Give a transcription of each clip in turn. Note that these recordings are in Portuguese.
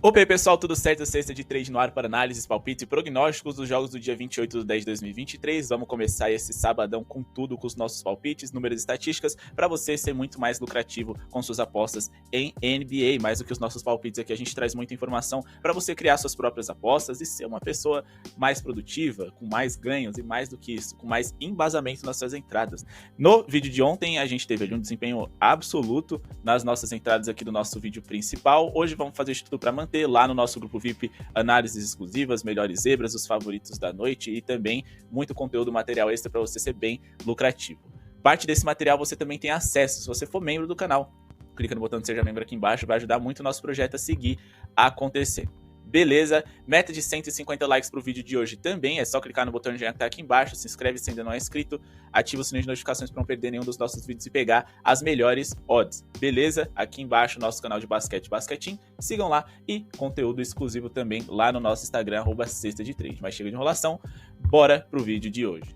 Opa, e aí pessoal, tudo certo? Sexta de trade no ar para análises, palpites e prognósticos dos jogos do dia 28/10/2023. Vamos começar esse sabadão com tudo, com os nossos palpites, números e estatísticas, para você ser muito mais lucrativo com suas apostas em NBA. Mais do que os nossos palpites aqui, a gente traz muita informação para você criar suas próprias apostas e ser uma pessoa mais produtiva, com mais ganhos e mais do que isso, com mais embasamento nas suas entradas. No vídeo de ontem, a gente teve ali um desempenho absoluto nas nossas entradas aqui do nosso vídeo principal. Hoje vamos fazer isso tudo para manter lá no nosso grupo VIP análises exclusivas, melhores zebras, os favoritos da noite e também muito conteúdo material extra para você ser bem lucrativo. Parte desse material você também tem acesso se você for membro do canal. Clica no botão de Seja Membro aqui embaixo, vai ajudar muito o nosso projeto a seguir acontecendo. Beleza, meta de 150 likes pro vídeo de hoje também, é só clicar no botão de joinha que tá aqui embaixo, se inscreve se ainda não é inscrito, ativa o sininho de notificações para não perder nenhum dos nossos vídeos e pegar as melhores odds, beleza? Aqui embaixo nosso canal de basquete, Basquetim, sigam lá e conteúdo exclusivo também lá no nosso Instagram, @sexta-de-trade. Mas chega de enrolação, bora pro vídeo de hoje.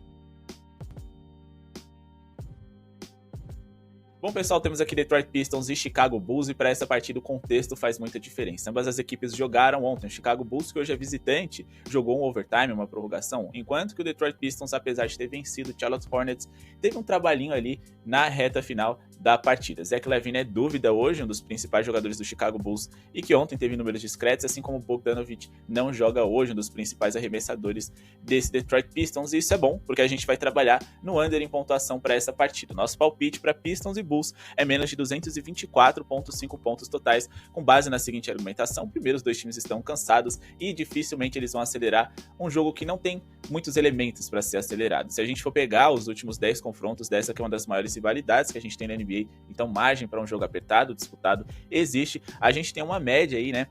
Bom, pessoal, temos aqui Detroit Pistons e Chicago Bulls, e para essa partida o contexto faz muita diferença. Ambas as equipes jogaram ontem. O Chicago Bulls, que hoje é visitante, jogou um overtime, uma prorrogação, enquanto que o Detroit Pistons, apesar de ter vencido o Charlotte Hornets, teve um trabalhinho ali na reta final da partida. Zach LaVine é dúvida hoje, um dos principais jogadores do Chicago Bulls, e que ontem teve números discretos, assim como o Bogdanovic não joga hoje, um dos principais arremessadores desse Detroit Pistons, e isso é bom, porque a gente vai trabalhar no under em pontuação para essa partida. Nosso palpite para Pistons e Bulls é menos de 224,5 pontos totais, com base na seguinte argumentação: primeiro, os dois times estão cansados e dificilmente eles vão acelerar um jogo que não tem muitos elementos para ser acelerado. Se a gente for pegar os últimos 10 confrontos dessa, que é uma das maiores rivalidades que a gente tem na NBA, então margem para um jogo apertado, disputado, existe. A gente tem uma média aí, né,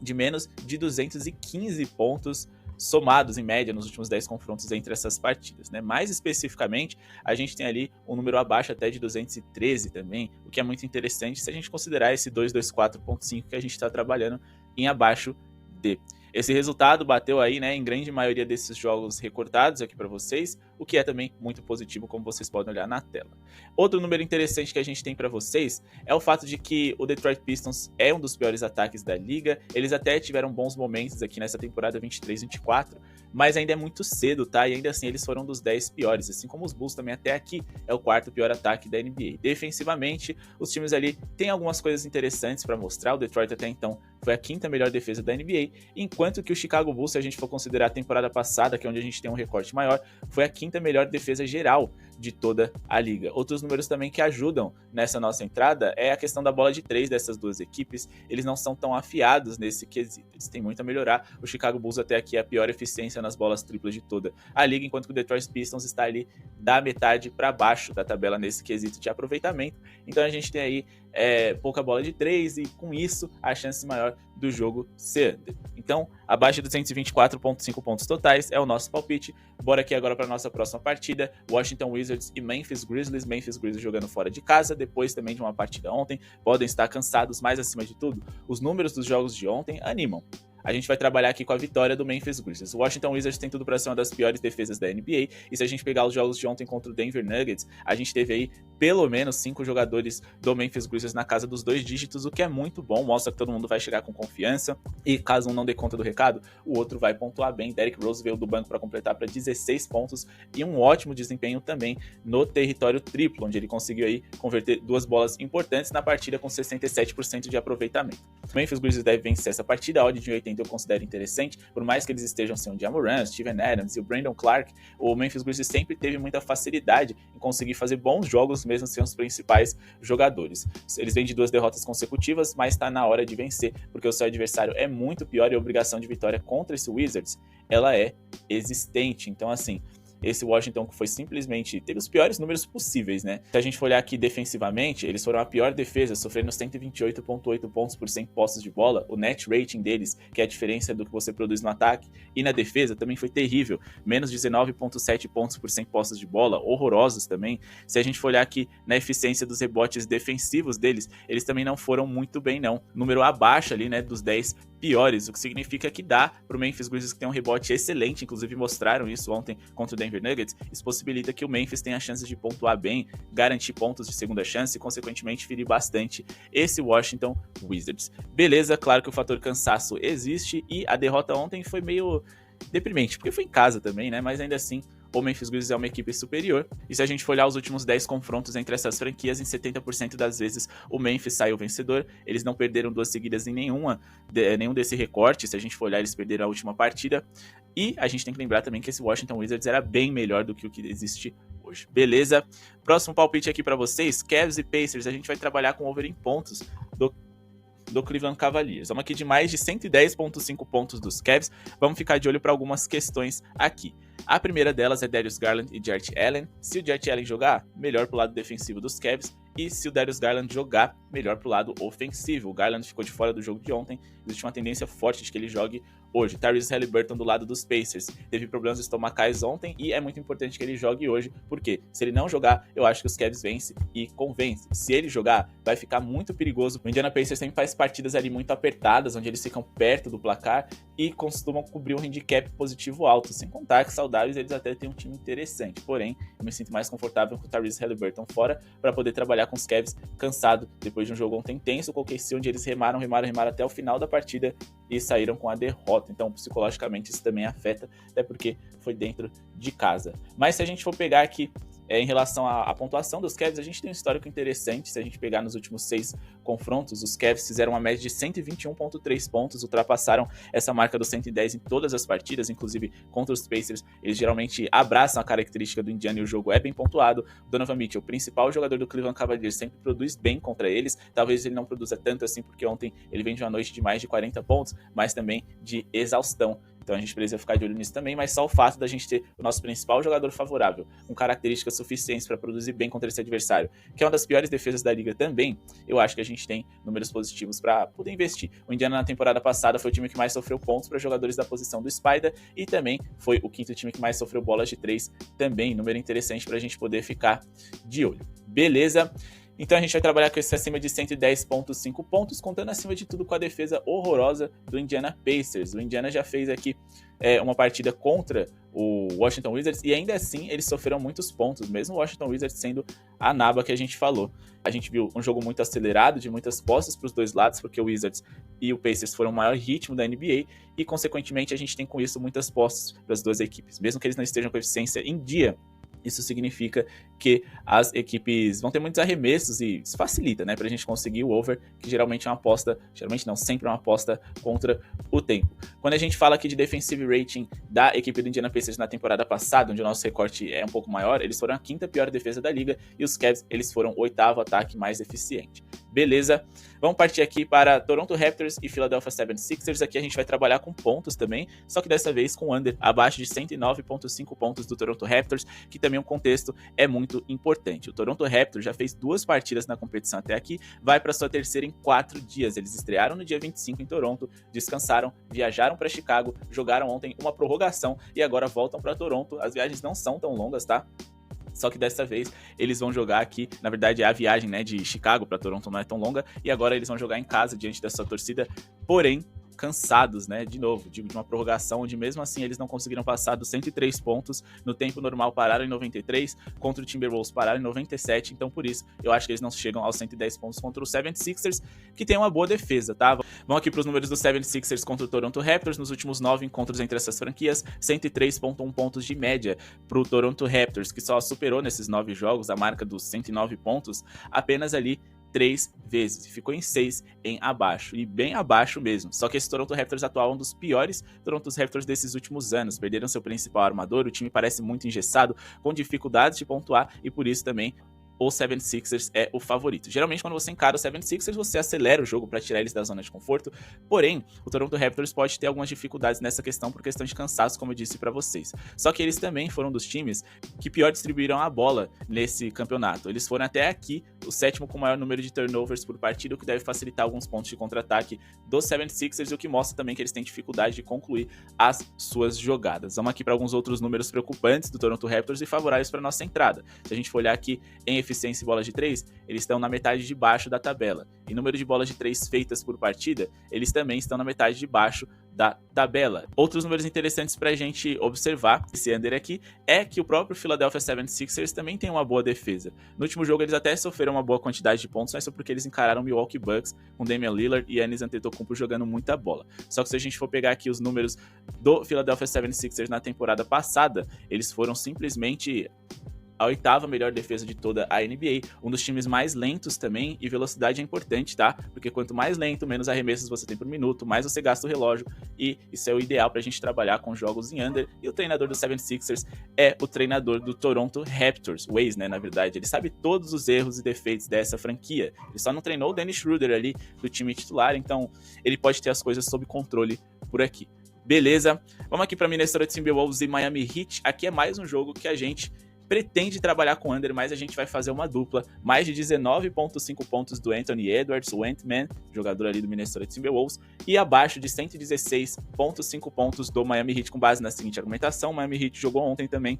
de menos de 215 pontos somados em média nos últimos 10 confrontos entre essas partidas, né? Mais especificamente, a gente tem ali um número abaixo até de 213 também, o que é muito interessante se a gente considerar esse 224.5 que a gente está trabalhando em abaixo de. Esse resultado bateu aí, né, em grande maioria desses jogos recortados aqui para vocês, o que é também muito positivo, como vocês podem olhar na tela. Outro número interessante que a gente tem para vocês é o fato de que o Detroit Pistons é um dos piores ataques da liga. Eles até tiveram bons momentos aqui nessa temporada 23-24, mas ainda é muito cedo, tá? E ainda assim eles foram dos 10 piores, assim como os Bulls também até aqui é o quarto pior ataque da NBA. Defensivamente, os times ali têm algumas coisas interessantes para mostrar. O Detroit até então foi a quinta melhor defesa da NBA, enquanto que o Chicago Bulls, se a gente for considerar a temporada passada, que é onde a gente tem um recorte maior, foi a quinta melhor defesa geral de toda a liga. Outros números também que ajudam nessa nossa entrada é a questão da bola de 3 dessas duas equipes. Eles não são tão afiados nesse quesito, eles têm muito a melhorar. O Chicago Bulls até aqui é a pior eficiência nas bolas triplas de toda a liga, enquanto que o Detroit Pistons está ali da metade para baixo da tabela nesse quesito de aproveitamento. Então a gente tem aí pouca bola de 3 e com isso a chance maior do jogo ser under. Então, abaixo de 224,5 pontos totais é o nosso palpite. Bora aqui agora para nossa próxima partida, Washington Wizards e Memphis Grizzlies. Memphis Grizzlies jogando fora de casa, depois também de uma partida ontem. Podem estar cansados, mas acima de tudo, os números dos jogos de ontem animam. A gente vai trabalhar aqui com a vitória do Memphis Grizzlies. O Washington Wizards tem tudo para ser uma das piores defesas da NBA, e se a gente pegar os jogos de ontem contra o Denver Nuggets, a gente teve aí pelo menos 5 jogadores do Memphis Grizzlies na casa dos 2 dígitos, o que é muito bom, mostra que todo mundo vai chegar com confiança, e caso um não dê conta do recado, o outro vai pontuar bem. Derrick Rose veio do banco para completar para 16 pontos, e um ótimo desempenho também no território triplo, onde ele conseguiu aí converter 2 bolas importantes na partida com 67% de aproveitamento. O Memphis Grizzlies deve vencer essa partida, a odd de 80 eu considero interessante, por mais que eles estejam sem o Ja Morant, Steven Adams e o Brandon Clark, o Memphis Grizzlies sempre teve muita facilidade em conseguir fazer bons jogos mesmo sem os principais jogadores. Eles vêm de 2 derrotas consecutivas, mas está na hora de vencer, porque o seu adversário é muito pior e a obrigação de vitória contra esse Wizards, ela é existente. Então assim, esse Washington que foi simplesmente, teve os piores números possíveis, né? Se a gente for olhar aqui defensivamente, eles foram a pior defesa, sofrendo 128,8 pontos por 100 posses de bola. O net rating deles, que é a diferença do que você produz no ataque e na defesa, também foi terrível. Menos 19,7 pontos por 100 posses de bola, horrorosos também. Se a gente for olhar aqui na eficiência dos rebotes defensivos deles, eles também não foram muito bem, não. Número abaixo ali, né, dos 10 piores, o que significa que dá para o Memphis Grizzlies, que tem um rebote excelente, inclusive mostraram isso ontem contra o Denver Nuggets. Isso possibilita que o Memphis tenha chances de pontuar bem, garantir pontos de segunda chance e, consequentemente, ferir bastante esse Washington Wizards. Beleza, claro que o fator cansaço existe e a derrota ontem foi meio deprimente, porque foi em casa também, né? Mas ainda assim, o Memphis Grizzlies é uma equipe superior, e se a gente for olhar os últimos 10 confrontos entre essas franquias, em 70% das vezes o Memphis saiu vencedor. Eles não perderam 2 seguidas em nenhum desse recorte. Se a gente for olhar, eles perderam a última partida, e a gente tem que lembrar também que esse Washington Wizards era bem melhor do que o que existe hoje. Beleza? Próximo palpite aqui para vocês, Cavs e Pacers. A gente vai trabalhar com over em pontos do Cleveland Cavaliers. Vamos aqui de mais de 110.5 pontos dos Cavs. Vamos ficar de olho para algumas questões aqui. A primeira delas é Darius Garland e Jarrett Allen. Se o Jarrett Allen jogar, melhor pro lado defensivo dos Cavs. E se o Darius Garland jogar, melhor pro lado ofensivo. O Garland ficou de fora do jogo de ontem. Existe uma tendência forte de que ele jogue hoje. Tyrese Haliburton do lado dos Pacers teve problemas estomacais ontem e é muito importante que ele jogue hoje, porque se ele não jogar, eu acho que os Cavs vencem e convence. Se ele jogar, vai ficar muito perigoso. O Indiana Pacers sempre faz partidas ali muito apertadas, onde eles ficam perto do placar e costumam cobrir um handicap positivo alto, sem contar que saudáveis eles até têm um time interessante. Porém, eu me sinto mais confortável com o Tyrese Haliburton fora para poder trabalhar com os Cavs cansado depois de um jogo ontem intenso, com o OKC, onde eles remaram até o final da partida e saíram com a derrota. Então, psicologicamente, isso também afeta, até porque foi dentro de casa. Mas se a gente for pegar aqui em relação à pontuação dos Cavs, a gente tem um histórico interessante. Se a gente pegar nos últimos 6 confrontos, os Cavs fizeram uma média de 121.3 pontos, ultrapassaram essa marca dos 110 em todas as partidas, inclusive contra os Pacers. Eles geralmente abraçam a característica do Indiana e o jogo é bem pontuado. Donovan Mitchell, o principal jogador do Cleveland Cavaliers, sempre produz bem contra eles. Talvez ele não produza tanto assim, porque ontem ele vem de uma noite de mais de 40 pontos, mas também de exaustão. Então a gente precisa ficar de olho nisso também, mas só o fato da gente ter o nosso principal jogador favorável, com características suficientes para produzir bem contra esse adversário, que é uma das piores defesas da liga também, eu acho que a gente tem números positivos para poder investir. O Indiana na temporada passada foi o time que mais sofreu pontos para jogadores da posição do Spider e também foi o 5º time que mais sofreu bolas de 3 também, número interessante para a gente poder ficar de olho. Beleza? Então a gente vai trabalhar com esse acima de 110.5 pontos, contando acima de tudo com a defesa horrorosa do Indiana Pacers. O Indiana já fez aqui uma partida contra o Washington Wizards e ainda assim eles sofreram muitos pontos, mesmo o Washington Wizards sendo a naba que a gente falou. A gente viu um jogo muito acelerado, de muitas posses para os dois lados, porque o Wizards e o Pacers foram o maior ritmo da NBA e, consequentemente, a gente tem com isso muitas posses para as duas equipes. Mesmo que eles não estejam com eficiência em dia, isso significa que as equipes vão ter muitos arremessos e isso facilita, né, pra gente conseguir o over, que geralmente é uma aposta, geralmente não, sempre é uma aposta contra o tempo. Quando a gente fala aqui de defensive rating da equipe do Indiana Pacers na temporada passada, onde o nosso recorte é um pouco maior, eles foram a 5ª pior defesa da liga e os Cavs, eles foram o 8º ataque mais eficiente. Beleza? Vamos partir aqui para Toronto Raptors e Philadelphia 76ers. Aqui a gente vai trabalhar com pontos também, só que dessa vez com under abaixo de 109.5 pontos do Toronto Raptors, que também um contexto é muito importante. O Toronto Raptors já fez 2 partidas na competição até aqui, vai para sua terceira em 4 dias. Eles estrearam no dia 25 em Toronto, descansaram, viajaram para Chicago, jogaram ontem uma prorrogação e agora voltam para Toronto. As viagens não são tão longas, tá? Só que dessa vez eles vão jogar aqui, na verdade a viagem, né, de Chicago para Toronto não é tão longa, e agora eles vão jogar em casa diante da sua torcida, porém cansados, né, de novo, de uma prorrogação onde mesmo assim eles não conseguiram passar dos 103 pontos, no tempo normal pararam em 93, contra o Timberwolves pararam em 97, então por isso eu acho que eles não chegam aos 110 pontos contra o 76ers, que tem uma boa defesa, tá? Vamos aqui para os números do 76ers contra o Toronto Raptors, nos últimos 9 encontros entre essas franquias, 103.1 pontos de média para o Toronto Raptors, que só superou nesses 9 jogos a marca dos 109 pontos, apenas ali 3 vezes, ficou em 6 em abaixo, e bem abaixo mesmo. Só que esse Toronto Raptors atual é um dos piores Toronto Raptors desses últimos anos, perderam seu principal armador, o time parece muito engessado, com dificuldades de pontuar, e por isso também o 76ers é o favorito. Geralmente, quando você encara o 76ers, você acelera o jogo para tirar eles da zona de conforto, porém, o Toronto Raptors pode ter algumas dificuldades nessa questão por questão de cansaço, como eu disse para vocês. Só que eles também foram dos times que pior distribuíram a bola nesse campeonato. Eles foram até aqui o 7º com maior número de turnovers por partida, o que deve facilitar alguns pontos de contra-ataque dos 76ers, e o que mostra também que eles têm dificuldade de concluir as suas jogadas. Vamos aqui para alguns outros números preocupantes do Toronto Raptors e favoráveis para nossa entrada. Se a gente for olhar aqui em eficiência em bolas de 3, eles estão na metade de baixo da tabela. Em número de bolas de 3 feitas por partida, eles também estão na metade de baixo da tabela. Outros números interessantes pra gente observar esse under aqui é que o próprio Philadelphia 76ers também tem uma boa defesa. No último jogo eles até sofreram uma boa quantidade de pontos, mas só porque eles encararam o Milwaukee Bucks com Damian Lillard e Giannis Antetokounmpo jogando muita bola. Só que se a gente for pegar aqui os números do Philadelphia 76ers na temporada passada, eles foram simplesmente a 8ª melhor defesa de toda a NBA, um dos times mais lentos também, e velocidade é importante, tá? Porque quanto mais lento, menos arremessos você tem por minuto, mais você gasta o relógio, e isso é o ideal pra gente trabalhar com jogos em under, e o treinador do 76ers é o treinador do Toronto Raptors, o ex, né, na verdade, ele sabe todos os erros e defeitos dessa franquia, ele só não treinou o Dennis Schroeder ali do time titular, então ele pode ter as coisas sob controle por aqui. Beleza? Vamos aqui pra Minnesota Timberwolves e Miami Heat, aqui é mais um jogo que a gente pretende trabalhar com under, mas a gente vai fazer uma dupla, mais de 19,5 pontos do Anthony Edwards, o Ant-Man, jogador ali do Minnesota Timberwolves, e abaixo de 116,5 pontos do Miami Heat, com base na seguinte argumentação: o Miami Heat jogou ontem também,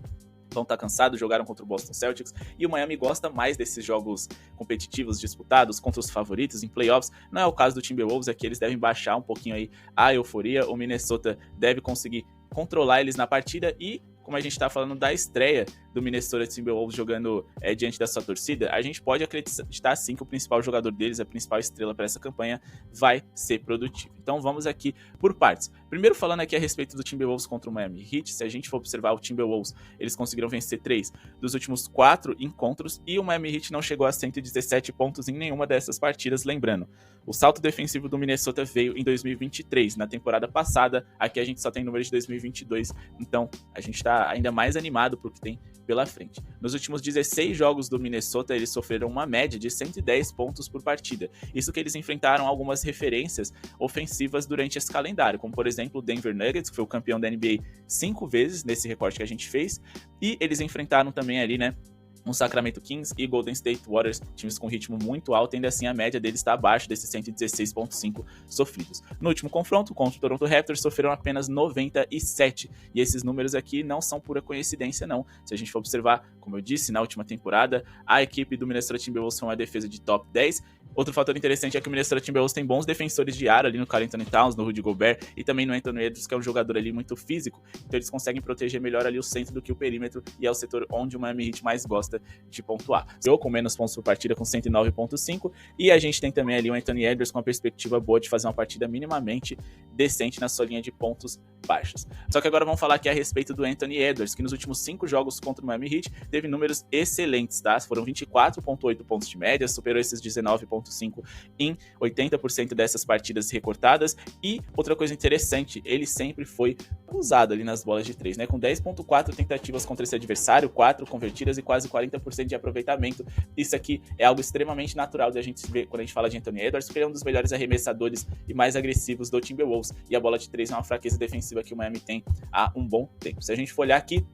vão estar cansados, jogaram contra o Boston Celtics, e o Miami gosta mais desses jogos competitivos, disputados, contra os favoritos em playoffs. Não é o caso do Timberwolves, é que eles devem baixar um pouquinho aí a euforia, o Minnesota deve conseguir controlar eles na partida, e como a gente está falando da estreia do Minnesota Timberwolves jogando diante da sua torcida, a gente pode acreditar sim que o principal jogador deles, a principal estrela para essa campanha, vai ser produtivo. Então vamos aqui por partes. Primeiro falando aqui a respeito do Timberwolves contra o Miami Heat, se a gente for observar o Timberwolves, eles conseguiram vencer 3 dos últimos 4 encontros, e o Miami Heat não chegou a 117 pontos em nenhuma dessas partidas, lembrando. O salto defensivo do Minnesota veio em 2023, na temporada passada, aqui a gente só tem números de 2022, então a gente está ainda mais animado pro que tem pela frente. Nos últimos 16 jogos do Minnesota, eles sofreram uma média de 110 pontos por partida. Isso que eles enfrentaram algumas referências ofensivas durante esse calendário, como por exemplo o Denver Nuggets, que foi o campeão da NBA 5 vezes nesse recorte que a gente fez, e eles enfrentaram também ali, né, um Sacramento Kings e Golden State Warriors, times com ritmo muito alto, ainda assim a média deles está abaixo desses 116,5 sofridos. No último confronto contra o Toronto Raptors, sofreram apenas 97, e esses números aqui não são pura coincidência não. Se a gente for observar, como eu disse, na última temporada, a equipe do Minnesota Timberwolves foi uma defesa de top 10, Outro fator interessante é que o Minnesota Timberwolves tem bons defensores de área ali no Karl Anthony Towns, no Rudy Gobert e também no Anthony Edwards, que é um jogador ali muito físico, então eles conseguem proteger melhor ali o centro do que o perímetro, e é o setor onde o Miami Heat mais gosta de pontuar. Eu com menos pontos por partida, com 109,5, e a gente tem também ali o Anthony Edwards com uma perspectiva boa de fazer uma partida minimamente decente na sua linha de pontos baixos. Só que agora vamos falar aqui a respeito do Anthony Edwards, que nos últimos 5 jogos contra o Miami Heat teve números excelentes, tá? Foram 24,8 pontos de média, superou esses 19,5 em 80% dessas partidas recortadas, e outra coisa interessante, ele sempre foi usado ali nas bolas de 3, né? Com 10,4 tentativas contra esse adversário, 4 convertidas e quase 40% de aproveitamento. Isso aqui é algo extremamente natural da gente ver quando a gente fala de Anthony Edwards, porque ele é um dos melhores arremessadores e mais agressivos do Timberwolves, e a bola de 3 é uma fraqueza defensiva que o Miami tem há um bom tempo. Se a gente for olhar aqui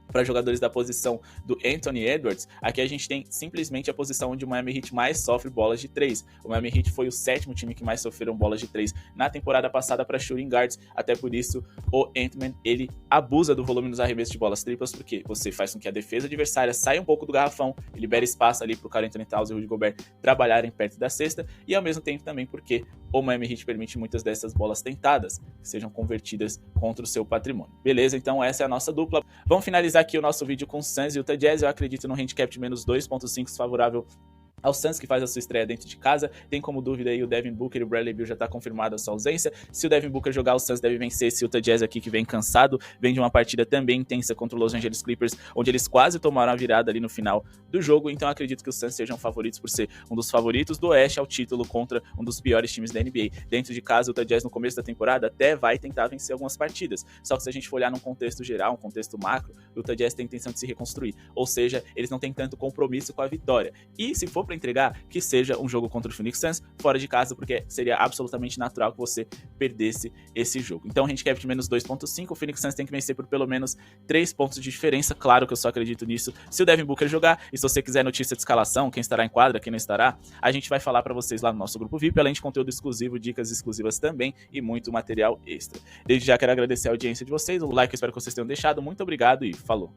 para jogadores da posição do Anthony Edwards, aqui a gente tem simplesmente a posição onde o Miami Heat mais sofre bolas de 3. O Miami Heat foi o 7º time que mais sofreram bolas de 3 na temporada passada para shooting guards, até por isso o Ant-Man, ele abusa do volume nos arremessos de bolas triplas, porque você faz com que a defesa adversária saia um pouco do garrafão, libera espaço ali para o Karl Anthony Towns e o Rudy Gobert trabalharem perto da cesta, e ao mesmo tempo também porque o Miami Heat permite muitas dessas bolas tentadas que sejam convertidas contra o seu patrimônio. Beleza? Então essa é a nossa dupla. Vamos finalizar aqui o nosso vídeo com Suns e Utah Jazz. Eu acredito no handicap de menos 2,5 favorável ao Suns, que faz a sua estreia dentro de casa. Tem como dúvida aí o Devin Booker e o Bradley Beal já tá confirmada a sua ausência. Se o Devin Booker jogar, o Suns deve vencer esse Utah Jazz aqui que vem cansado, vem de uma partida também intensa contra o Los Angeles Clippers, onde eles quase tomaram a virada ali no final do jogo, então acredito que os Suns sejam favoritos por ser um dos favoritos do Oeste ao título contra um dos piores times da NBA. Dentro de casa, o Utah Jazz no começo da temporada até vai tentar vencer algumas partidas, só que se a gente for olhar num contexto geral, um contexto macro, o Utah Jazz tem intenção de se reconstruir, ou seja, eles não têm tanto compromisso com a vitória, e se for para entregar, que seja um jogo contra o Phoenix Suns fora de casa, porque seria absolutamente natural que você perdesse esse jogo. Então, handicap de menos 2,5, o Phoenix Suns tem que vencer por pelo menos 3 pontos de diferença, claro que eu só acredito nisso se o Devin Booker jogar, e se você quiser notícia de escalação, quem estará em quadra, quem não estará, a gente vai falar pra vocês lá no nosso grupo VIP, além de conteúdo exclusivo, dicas exclusivas também, e muito material extra. Desde já quero agradecer a audiência de vocês, o like eu espero que vocês tenham deixado, muito obrigado e falou!